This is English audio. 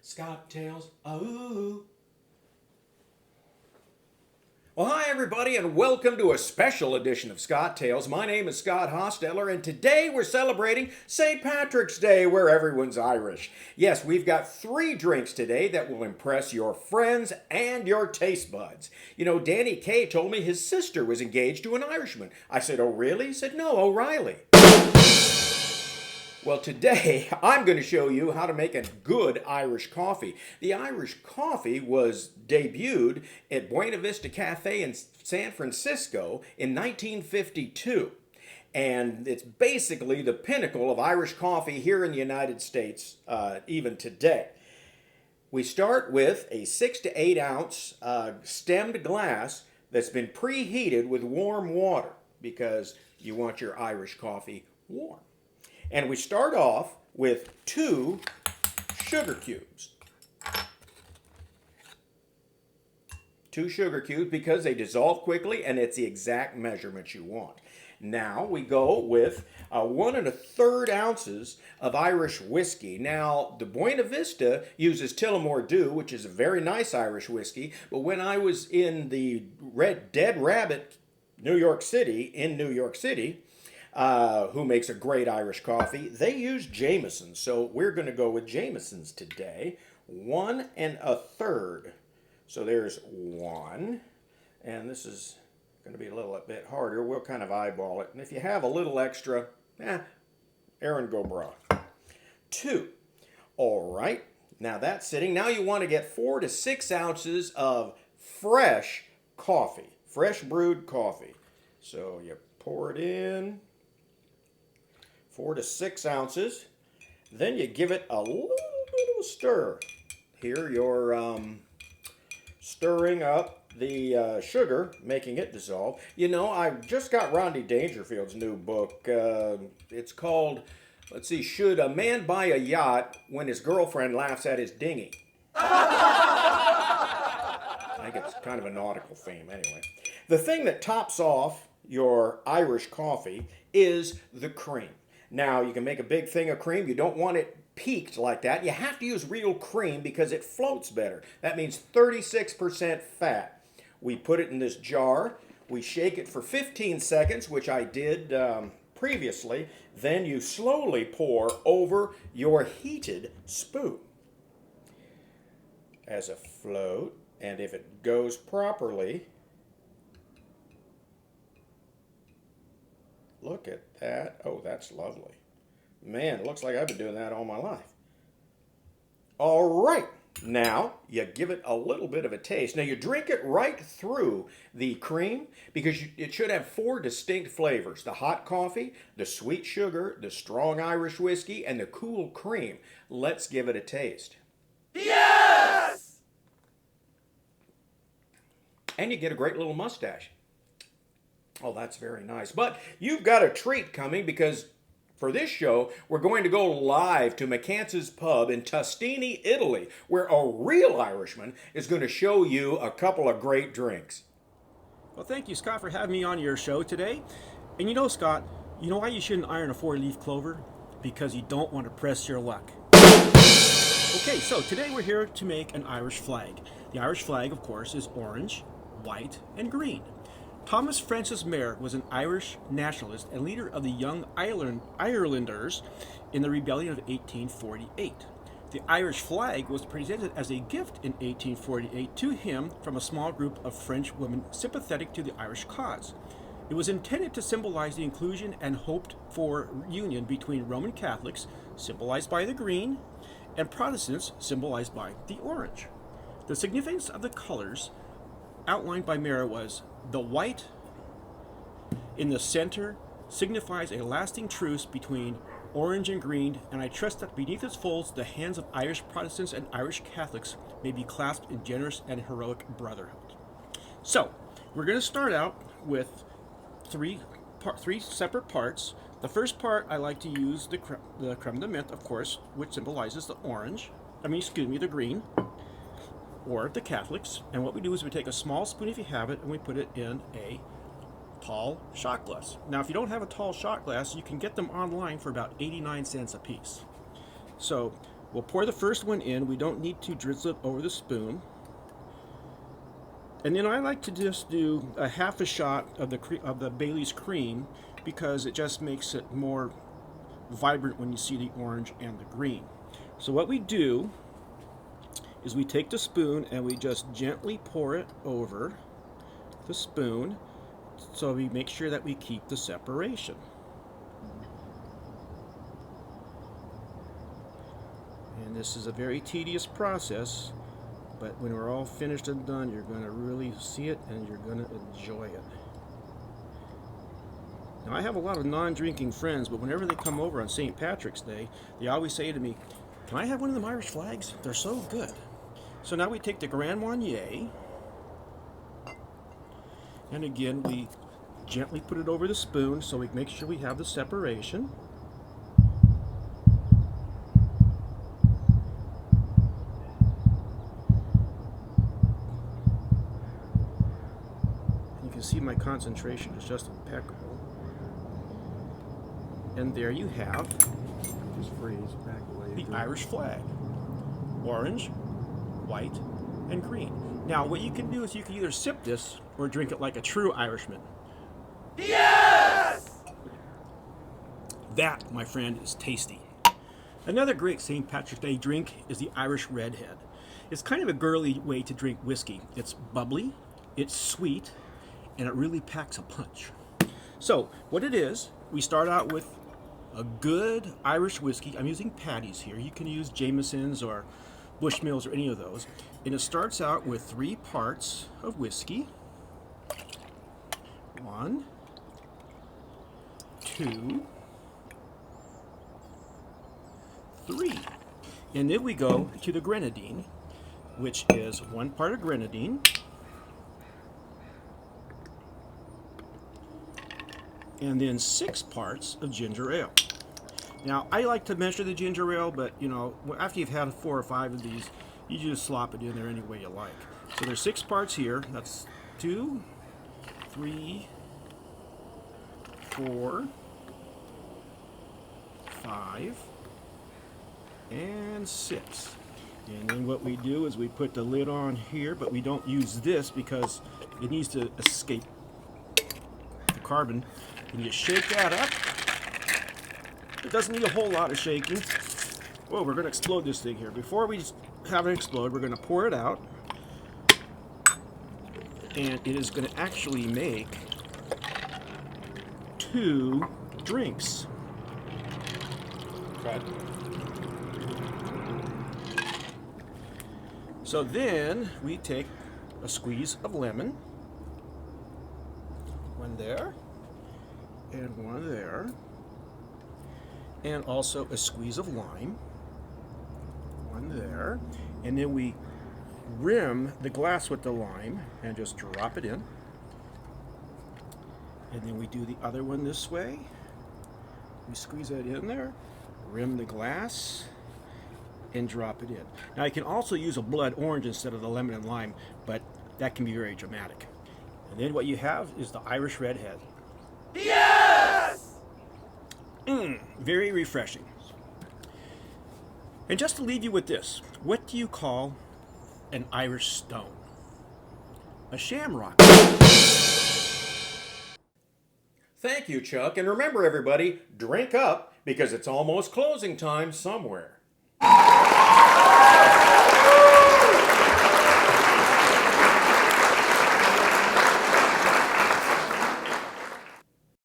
Scottails, ooh. Well, hi everybody, and welcome to a special edition of Scottails. My name is Scott Hosteller, and today we're celebrating St. Patrick's Day, where everyone's Irish. Yes, we've got 3 drinks today that will impress your friends and your taste buds. You know, Danny Kaye told me his sister was engaged to an Irishman. I said, oh really? He said, no, O'Reilly. Well, today I'm going to show you how to make a good Irish coffee. The Irish coffee was debuted at Buena Vista Cafe in San Francisco in 1952. And it's basically the pinnacle of Irish coffee here in the United States, even today. We start with a 6 to 8 ounce stemmed glass that's been preheated with warm water because you want your Irish coffee warm. And we start off with 2 sugar cubes. 2 sugar cubes because they dissolve quickly and it's the exact measurement you want. Now we go with 1 1/3 ounces of Irish whiskey. Now the Buena Vista uses Tullamore Dew, which is a very nice Irish whiskey, but when I was in the Dead Rabbit, New York City, who makes a great Irish coffee, they use Jameson's. So we're going to go with Jameson's today. 1 1/3. So there's 1. And this is going to be a little bit harder. We'll kind of eyeball it. And if you have a little extra, Aaron go bra. 2. All right. Now that's sitting. Now you want to get 4 to 6 ounces of fresh coffee. Fresh brewed coffee. So you pour it in. 4 to 6 ounces. Then you give it a little bit of a stir. Here you're stirring up the sugar, making it dissolve. You know, I just got Rodney Dangerfield's new book. It's called, let's see, Should a Man Buy a Yacht When His Girlfriend Laughs at His Dinghy? I think it's kind of a nautical theme anyway. The thing that tops off your Irish coffee is the cream. Now, you can make a big thing of cream. You don't want it peaked like that. You have to use real cream because it floats better. That means 36% fat. We put it in this jar. We shake it for 15 seconds, which I did previously. Then you slowly pour over your heated spoon as a float. And if it goes properly, look at that. Oh, that's lovely. Man, it looks like I've been doing that all my life. All right. Now, you give it a little bit of a taste. Now, you drink it right through the cream because it should have 4 distinct flavors. The hot coffee, the sweet sugar, the strong Irish whiskey, and the cool cream. Let's give it a taste. Yes! And you get a great little mustache. Oh, that's very nice. But you've got a treat coming because for this show, we're going to go live to McCantz's Pub in Tuscany, Italy, where a real Irishman is going to show you a couple of great drinks. Well, thank you, Scott, for having me on your show today. And you know, Scott, you know why you shouldn't iron a 4-leaf clover? Because you don't want to press your luck. Okay, so today we're here to make an Irish flag. The Irish flag, of course, is orange, white, and green. Thomas Francis Meagher was an Irish nationalist and leader of the Young Irelanders in the rebellion of 1848. The Irish flag was presented as a gift in 1848 to him from a small group of French women sympathetic to the Irish cause. It was intended to symbolize the inclusion and hoped for union between Roman Catholics, symbolized by the green, and Protestants, symbolized by the orange. The significance of the colors outlined by Meagher was the white in the center signifies a lasting truce between orange and green, and I trust that beneath its folds the hands of Irish Protestants and Irish Catholics may be clasped in generous and heroic brotherhood. So, we're going to start out with three separate parts. The first part, I like to use the Creme de Menthe, of course, which symbolizes the the green, or the Catholics. And what we do is we take a small spoon, if you have it, and we put it in a tall shot glass. Now, if you don't have a tall shot glass, you can get them online for about 89 cents a piece. So We'll pour the first one in. We don't need to drizzle it over the spoon. And then I like to just do a half a shot of the Bailey's cream because it just makes it more vibrant when you see the orange and the green. So what we do is we take the spoon and we just gently pour it over the spoon so we make sure that we keep the separation. And this is a very tedious process, but when we're all finished and done, you're going to really see it and you're going to enjoy it. Now, I have a lot of non-drinking friends, but whenever they come over on St. Patrick's Day, they always say to me, "Can I have one of them Irish flags? They're so good." So now we take the Grand Marnier, and again, we gently put it over the spoon so we make sure we have the separation. You can see my concentration is just impeccable. And there you have Just freeze back away. the Irish flag. Orange, white, and green. Now, what you can do is you can either sip this or drink it like a true Irishman. Yes! That, my friend, is tasty. Another great St. Patrick's Day drink is the Irish Redhead. It's kind of a girly way to drink whiskey. It's bubbly, it's sweet, and it really packs a punch. So, what it is, we start out with a good Irish whiskey. I'm using Paddy's here. You can use Jameson's or Bushmills or any of those. And it starts out with 3 parts of whiskey. 1, 2, 3. And then we go to the Grenadine, which is 1 part of Grenadine, and then 6 parts of ginger ale. Now, I like to measure the ginger ale, but you know, after you've had 4 or 5 of these, you just slop it in there any way you like. So there's 6 parts here. That's 2, 3, 4, 5, and 6. And then what we do is we put the lid on here, but we don't use this because it needs to escape the carbon. And you shake that up. It doesn't need a whole lot of shaking. Whoa, we're going to explode this thing here. Before we have it explode, we're going to pour it out. And it is going to actually make 2 drinks. Okay. So then we take a squeeze of lemon. 1 there. And 1 there. And also a squeeze of lime. 1 there. And then we rim the glass with the lime and just drop it in. And then we do the other one this way. We squeeze that in there, rim the glass, and drop it in. Now you can also use a blood orange instead of the lemon and lime, but that can be very dramatic. And then what you have is the Irish Redhead. Yes! Very refreshing. And just to leave you with this, what do you call an Irish stone? A shamrock. Thank you, Chuck. And remember, everybody, drink up because it's almost closing time somewhere.